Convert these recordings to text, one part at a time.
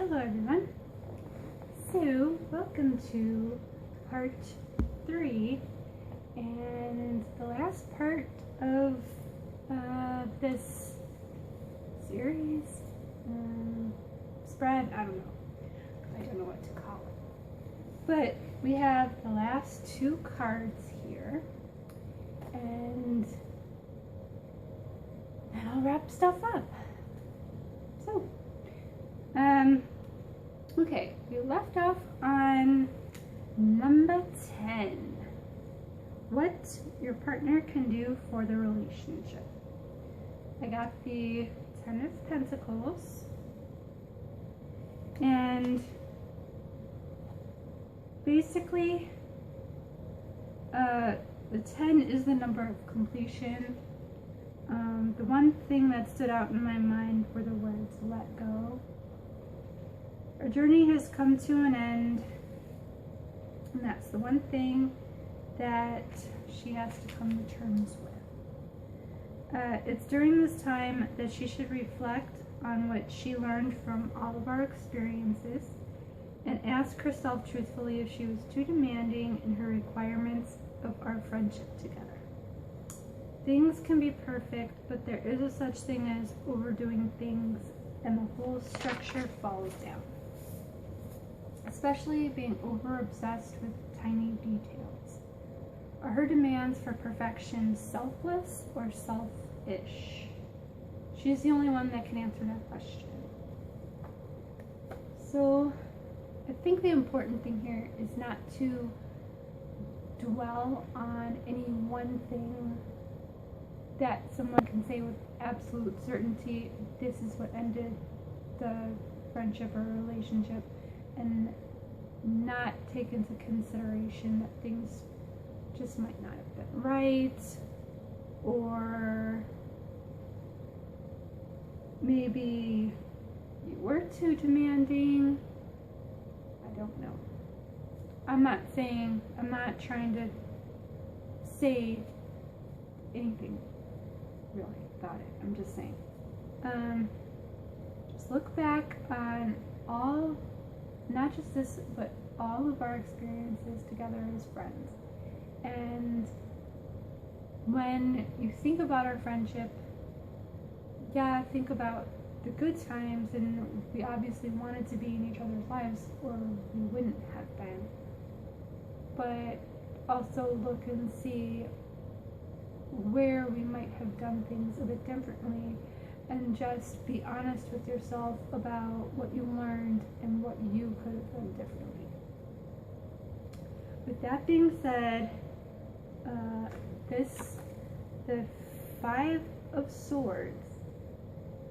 Hello everyone. So, welcome to part 3 and the last part of this series, spread, I don't know what to call it. But we have the last 2 cards here, and then I'll wrap stuff up. So, okay, we left off on number 10. What your partner can do for the relationship. I got the 10 of Pentacles, and basically, the 10 is the number of completion. The one thing that stood out in my mind were the words, let go. Our journey has come to an end, and that's the one thing that she has to come to terms with. It's during this time that she should reflect on what she learned from all of our experiences and ask herself truthfully if she was too demanding in her requirements of our friendship together. Things can be perfect, but there is a such thing as overdoing things, and the whole structure falls down. Especially being over-obsessed with tiny details. Are her demands for perfection selfless or selfish? She's the only one that can answer that question. So, I think the important thing here is not to dwell on any one thing that someone can say with absolute certainty, this is what ended the friendship or relationship, and not take into consideration that things just might not have been right, or maybe you were too demanding. I don't know. I'm not trying to say anything really about it. I'm just saying. Just look back on all, not just this, but all of our experiences together as friends. And when you think about our friendship, yeah, think about the good times, and we obviously wanted to be in each other's lives or we wouldn't have been. But also look and see where we might have done things a bit differently, and just be honest with yourself about what you learned and what you could have done differently. With that being said, the 5 of Swords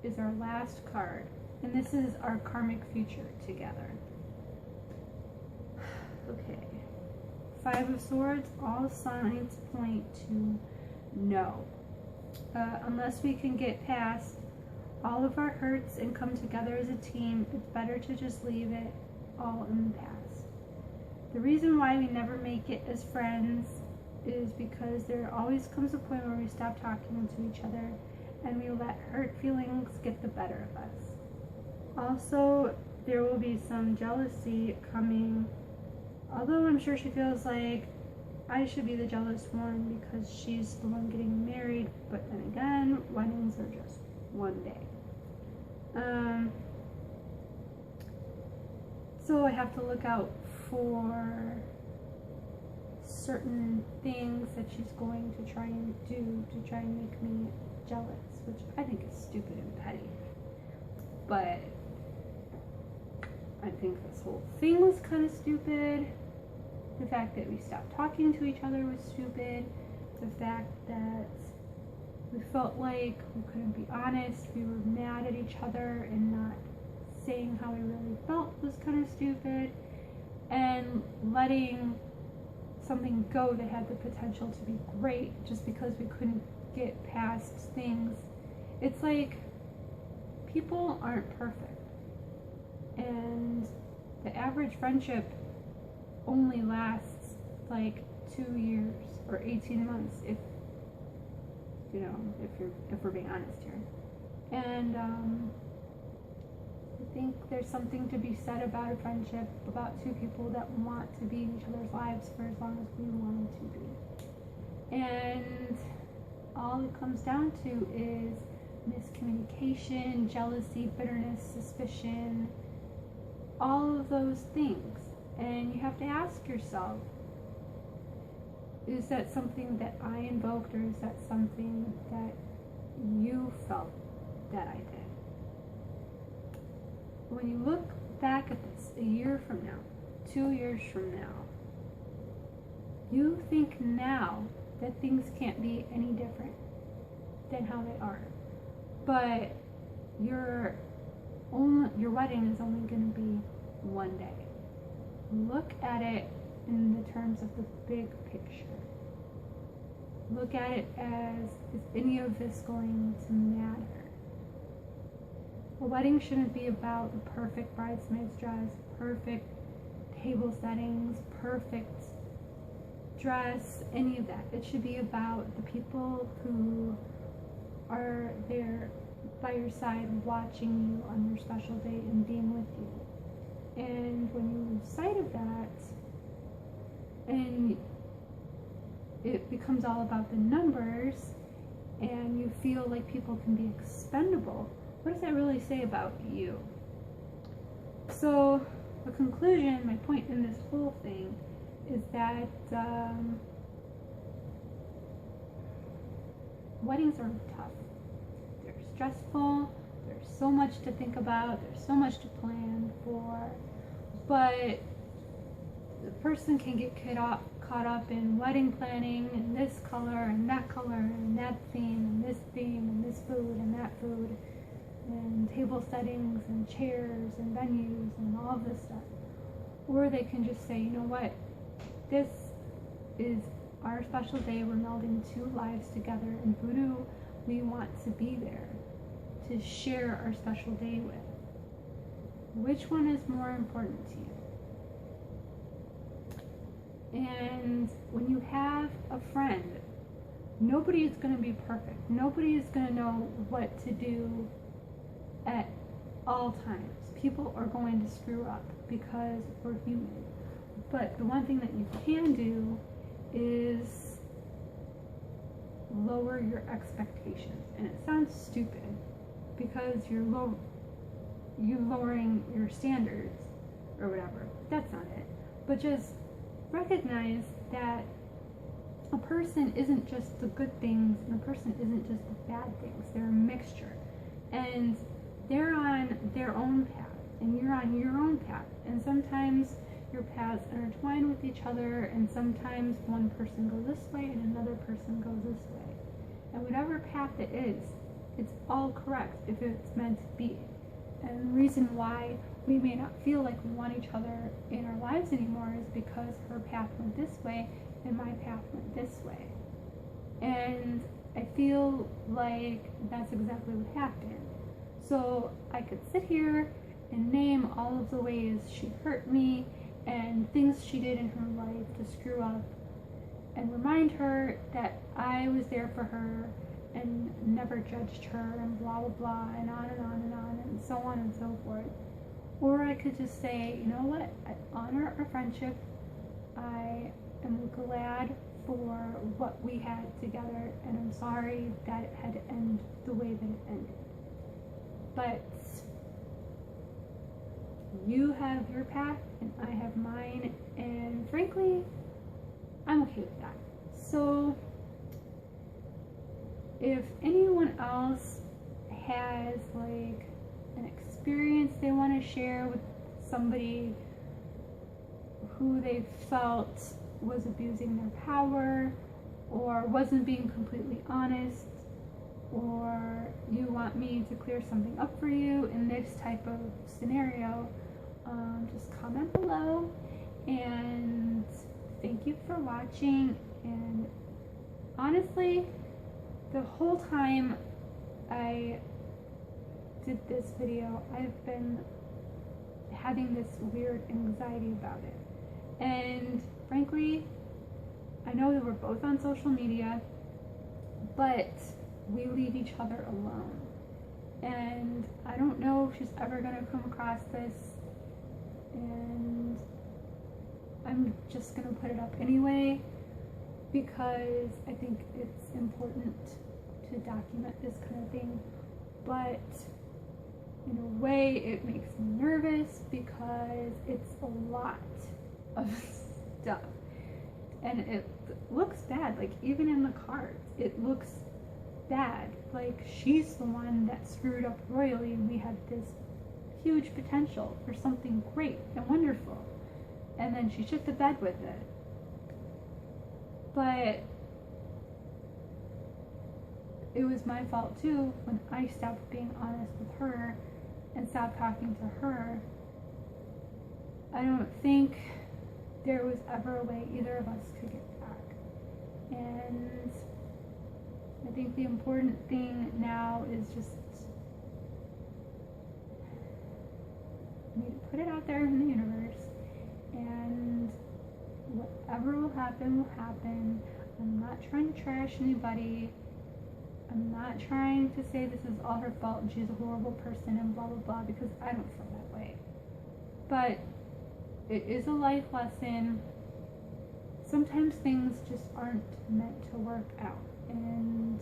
is our last card, and this is our karmic future together. Okay, 5 of Swords, all signs point to no. Unless we can get past all of our hurts and come together as a team, it's better to just leave it all in the past. The reason why we never make it as friends is because there always comes a point where we stop talking to each other and we let hurt feelings get the better of us. Also, there will be some jealousy coming, although I'm sure she feels like I should be the jealous one because she's the one getting married, but then again, weddings are just one day. So I have to look out for certain things that she's going to try and do to try and make me jealous, which I think is stupid and petty. But I think this whole thing was kind of stupid. The fact that we stopped talking to each other was stupid. The fact that we felt like we couldn't be honest, we were mad at each other and not saying how we really felt was kind of stupid. And letting something go that had the potential to be great just because we couldn't get past things. It's like, people aren't perfect. And the average friendship only lasts like 2 years or 18 months if we're being honest here. And think there's something to be said about a friendship, about two people that want to be in each other's lives for as long as we want to be. And all it comes down to is miscommunication, jealousy, bitterness, suspicion, all of those things. And you have to ask yourself, is that something that I invoked, or is that something that you felt that I did? When you look back at this a year from now, 2 years from now, you think now that things can't be any different than how they are. But your wedding is only going to be one day. Look at it in the terms of the big picture. Look at it as, is any of this going to matter? A wedding shouldn't be about the perfect bridesmaid's dress, perfect table settings, perfect dress, any of that. It should be about the people who are there by your side, watching you on your special day and being with you. And when you lose sight of that, and it becomes all about the numbers, and you feel like people can be expendable, what does that really say about you? So the conclusion, my point in this whole thing, is that weddings are tough. They're stressful. There's so much to think about. There's so much to plan for. But the person can get caught up in wedding planning and this color and that theme and this theme and this food and that food and table settings and chairs and venues and all of this stuff. Or they can just say, you know what, this is our special day. We're melding two lives together, and who do we want to be there to share our special day with? Which one is more important to you? And when you have a friend, nobody is going to be perfect. Nobody is going to know what to do at all times. People are going to screw up because we're human. But the one thing that you can do is lower your expectations. And it sounds stupid because you're lowering your standards or whatever. That's not it. But just recognize that a person isn't just the good things and a person isn't just the bad things. They're a mixture. And they're on their own path and you're on your own path. And sometimes your paths intertwine with each other, and sometimes one person goes this way and another person goes this way. And whatever path it is, it's all correct if it's meant to be. And the reason why we may not feel like we want each other in our lives anymore is because her path went this way and my path went this way. And I feel like that's exactly what happened. So I could sit here and name all of the ways she hurt me and things she did in her life to screw up, and remind her that I was there for her and never judged her, and blah blah blah, and on and on and on and so on and so forth. Or I could just say, you know what, I honor our friendship. I am glad for what we had together, and I'm sorry that it had to end the way that it ended. But you have your path and I have mine, and frankly, I'm okay with that. So if anyone else has like an experience they want to share with somebody who they felt was abusing their power or wasn't being completely honest, or you want me to clear something up for you in this type of scenario, just comment below. And thank you for watching. And honestly, the whole time I did this video, I've been having this weird anxiety about it. And frankly, I know that we're both on social media, but we leave each other alone. and I don't know if she's ever going to come across this, and I'm just going to put it up anyway because I think it's important to document this kind of thing. But in a way it makes me nervous because it's a lot of stuff, and it looks bad. Like, even in the cards it looks bad, like she's the one that screwed up royally and we had this huge potential for something great and wonderful, and then she shit the bed with it. But it was my fault too when I stopped being honest with her and stopped talking to her. I don't think there was ever a way either of us could get back. And I think the important thing now is just I need to put it out there in the universe, and whatever will happen will happen. I'm not trying to trash anybody. I'm not trying to say this is all her fault and she's a horrible person and blah blah blah, because I don't feel that way. But it is a life lesson. Sometimes things just aren't meant to work out, and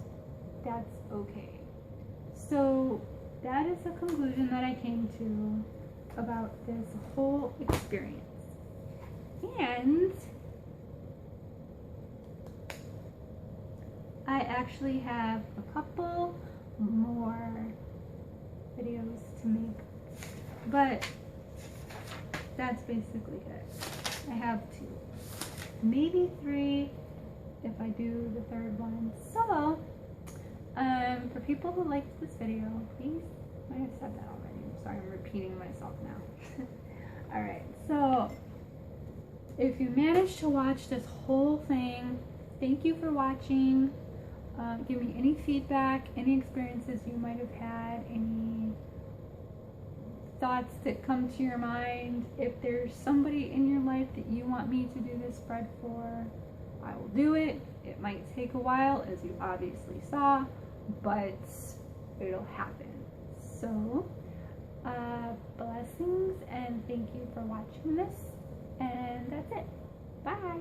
that's okay. So that is the conclusion that I came to about this whole experience. And I actually have a couple more videos to make, but that's basically it. I have 2, maybe 3 if I do the third one. So for people who liked this video, please, I might have said that already, I'm sorry, I'm repeating myself now. Alright, so if you managed to watch this whole thing, thank you for watching. Give me any feedback, any experiences you might have had, any thoughts that come to your mind. If there's somebody in your life that you want me to do this spread for, I will do it. It might take a while, as you obviously saw, but it'll happen. So, blessings, and thank you for watching this, and that's it. Bye!